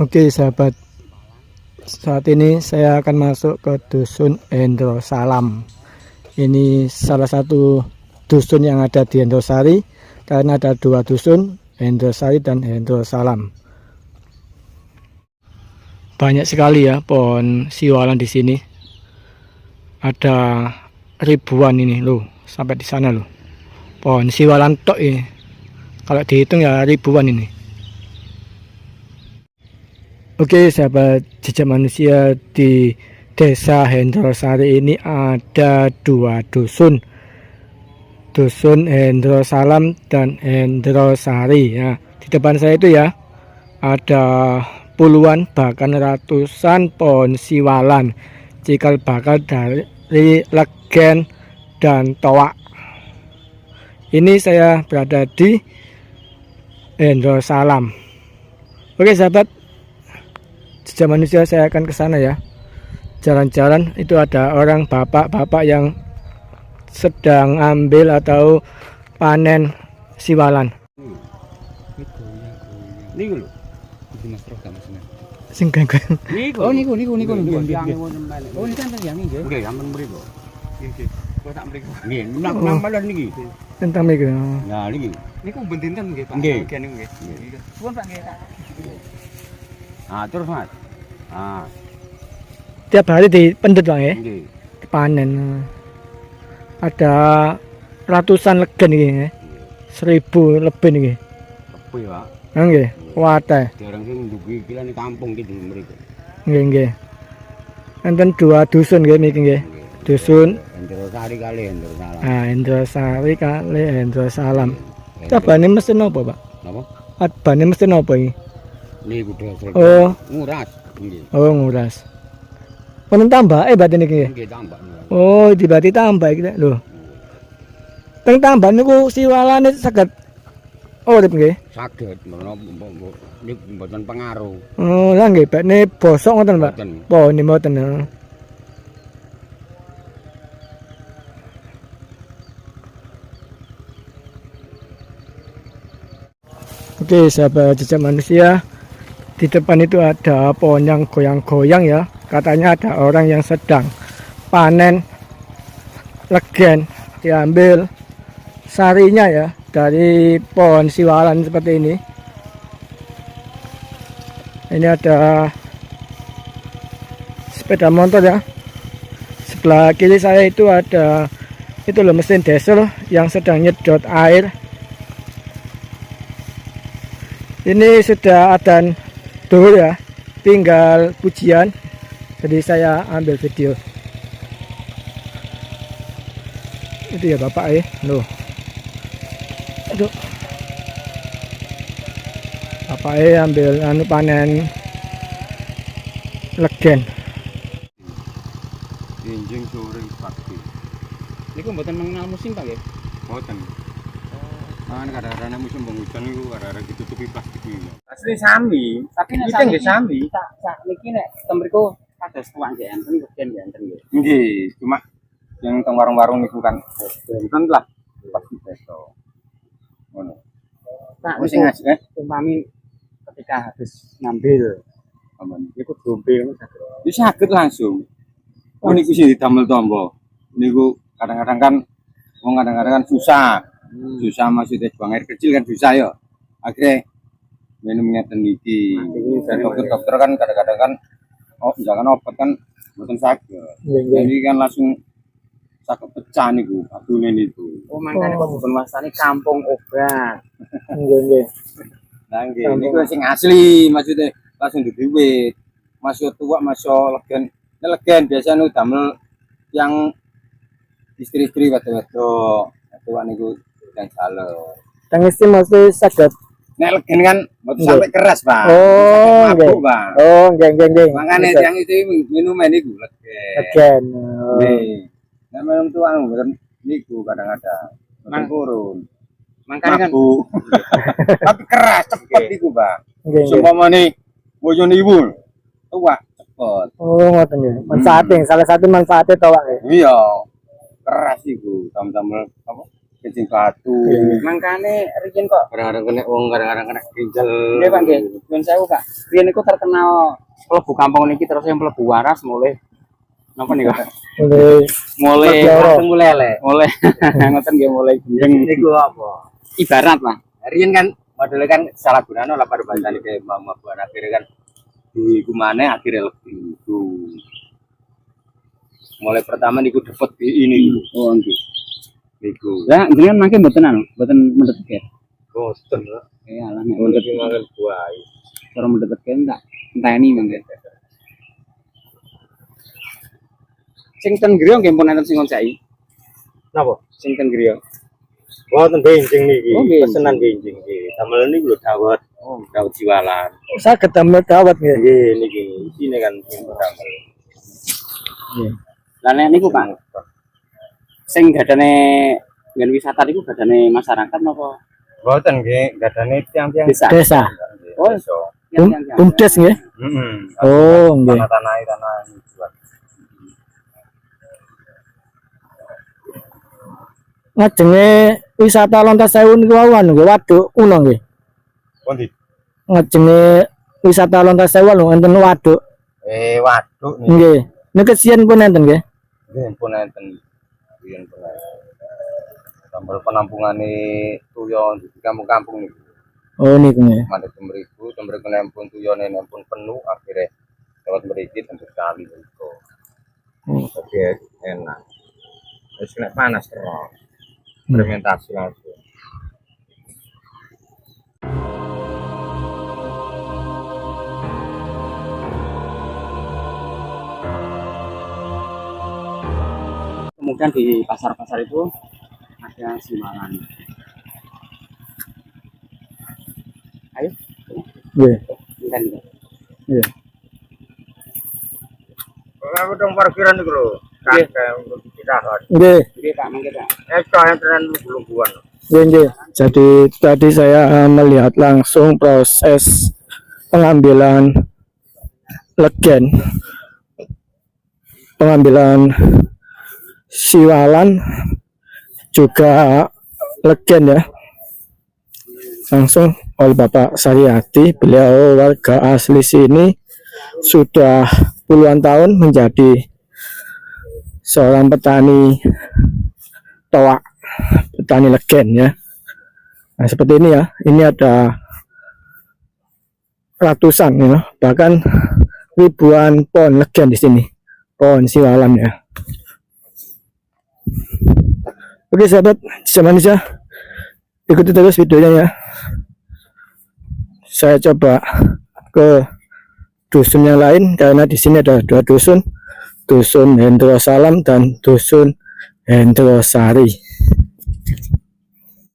Oke sahabat, saat ini saya akan masuk ke dusun Hendro Salam. Ini salah satu dusun yang ada di Hendrosari, karena ada dua dusun, Hendrosari dan Hendro Salam. Banyak sekali ya pohon siwalan di sini. Ada ribuan ini loh, sampai di sana loh. Pohon siwalan tok ini. Kalau dihitung ya ribuan ini. Oke sahabat jejak manusia, di desa Hendrosari ini ada dua dusun, dusun Hendro Salam dan Hendrosari ya. Di depan saya itu ya ada puluhan bahkan ratusan pohon siwalan, cikal bakal dari legen dan toak. Ini saya berada di Hendro Salam. Oke sahabat jejak manusia, saya akan ke sana ya. Jalan-jalan itu ada orang bapak-bapak yang sedang ambil atau panen siwalan. Niku lho. Iki Mas Prof gak mesene. Sing geng-geng. Niku. Oh niku Oh ini kan yang nggih. Nggih, ampun mriku. Nggih. Kok tak mriku. Nggih, nang malon niki. Tentang mriku. Nah niki. Niku bendinten nggih Pak. Nggih. Bagian niku nggih. Suwun Pak nggih. Ah terus Mas. Ah, Tiap hari dipendut Bang ya, nggih. panen. Ada ratusan legen iki nggih. 1000 lebih niki. Apa ya, Pak? Nggih, wadah. Dereng sing ndugi iki lan kampung iki mriku. Nggih. Enten dua dusun nggih niki nggih. Dusun Hendrosari kali Hendrosalam. Hendrosari kali Hendro Salam. Cabane mesin apa, Pak? Napa? Abane mesin apa iki? Niku dasar. Oh, Nguras. Nggih. oh nguras. Wonten tambah berarti niki nggih. Nggih tambah. Oh, dibati tambah iki lho. Teng tambah niku siwalane saged urip nggih. Saged menawa niku mboten pengaruh. Oh, lah nggih, bakne bosok ngoten, Pak. Mboten. Pohon ini mboten. Oke, sahabat jejak manusia, di depan itu ada pohon yang goyang-goyang ya. Katanya ada orang yang sedang panen legen, diambil sarinya ya dari pohon siwalan seperti ini. Ini ada sepeda motor ya. Sebelah kiri saya itu ada itu loh, mesin diesel yang sedang nyedot air. Ini sudah adzan zuhur ya, tinggal pujian, jadi saya ambil video. Itu ya bapak loh. Aduh, bapak ambil panen legen. Enjing sore pagi. Niku mboten mengenal musim Pak nggih. Mboten. Kan kadang-kadang musim penghujan niku kadang-kadang ditutupi plastik iki. Asli sami, tapi nek Iki nggih sami. sak niki nek temriku kados tuwak nggih enten weden nggih enten nggih. Nggih, cuma yang teng warung-warung niku kan enten lah pasti beto. Ngono. Nah, Sing asik umpami ketika habis ngambil aman. niku dombe ngono saged. Wis saged langsung. Oh niku sing didamel tombo. Niku kadang-kadang kan wong kadang-kadang kan susah. Susah maksudnya buang air kecil kan susah ya. Akhirnya minum ngeten iki. Dan dokter-dokter kan kadang-kadang kan oh misalkan obat kan mboten saged. Jadi kan langsung saged pecah niku adune niku. Oh mangkane kok pun wasane kampung obat. Nggih. Nah nggih niku sing asli maksudnya langsung diwiwit. Masuk tua masuk legen. Legen biasa nu damel yang istri-istri wedok-wedok. Tua niku dan salo. Tangisi masih saged. Nek legen kan mboten sampai keras, Pak. Oh, mabuk, nggih. Pak. Oh, nggih. Makane yang itu minuman niku legen. Legen. Nggih. Nek minum tua mboten niku kadang-kadang mboten purun. Mangkane kan Mabuk. Tapi keras cepet niku, Pak. Nggih. Sumpamane bojone ibu tua cepet. Oh, ngoten ya. Manfaatnya salah satu manfaatnya toh, Pak. Iya. Keras iku, damel apa? kencing batu. Mangkane riyen kok Kadang-kadang kena wong, kadang-kadang kena ginjal. nggih Pak nggih. Nyuwun sewu Pak. Riyen niku terkenal mlebu kampung niki terus yang mlebu waras mulai napa niku? Mulai Mulai Loro. langsung mulai le. Mulai ngoten nggih mulai gendeng. Niku apa? Ibarat lah. Riyen kan modelnya kan salah gunanya lah pada bantali kayak mama buat akhirnya kan di kumane akhirnya lebih itu. Mulai pertama niku dapat di ini. Oh nggih. Niku. Lah jenengan mangke mboten anu, mboten mendetek. Boten lah. Ya lah nek Untuk mendetek makan buah. cara mendetek tak enteni mangke. Sing ten griya nggih pun enten sing ngoncai. Napa? Sing ten griya. Wonten benjing niki. Oh, benjing. Pesenan benjing niki. Damel niku lho dawet. Oh, dawet jiwalan. saya ketemu kawat nggih. Nggih niki. Isine kan sing damel. Lah nek niku Pak, sing gadane nggen wisata niku gadane masyarakat napa Boten nggih, gadane tiang-tiang desa? Desa. Oh, desa. Bumdes nggih. Heeh. Oh, nggih. Tanah jual. Ngajenge wisata Lontas Sewu niku awan nggih waduk kuno nggih. Pundi? Ngajenge wisata Lontas Sewu lho enten waduk. Waduk nih. Nggih. Niku siyen pun enten nggih. Nggih pun enten. Riyen pun enten. Tambal penampungane tuyo di kampung-kampung niku. Oh niku nggih. Mandek mriku, mriku nempun tuyone nempun penuh akhirnya lewat mriki tembus kali niku. Oke, enak. Wis kena panas terus. Fermentasi langsung. Kemudian di pasar-pasar itu ada simalan. Ayo, Nggih. enten. Nggih. Aku dong parkiran niku lho. Kakek untuk ditahan. Nggih. Nggih Pak, mangke Pak. Yang tenan belungguan. Nggih, nggih. Jadi tadi saya melihat langsung proses pengambilan legen, pengambilan siwalan juga legen ya. Langsung oleh Bapak Sariyati, beliau warga asli sini sudah puluhan tahun menjadi seorang petani toak, petani legen ya. Nah seperti ini ya, ini ada ratusan ya, bahkan ribuan pohon legen di sini, pohon siwalan ya. Oke sahabat Jejak Manusia, ikuti terus videonya ya. Saya coba ke dusun yang lain karena di sini ada dua dusun, dusun Hendro Salam dan dusun Hendro Sari.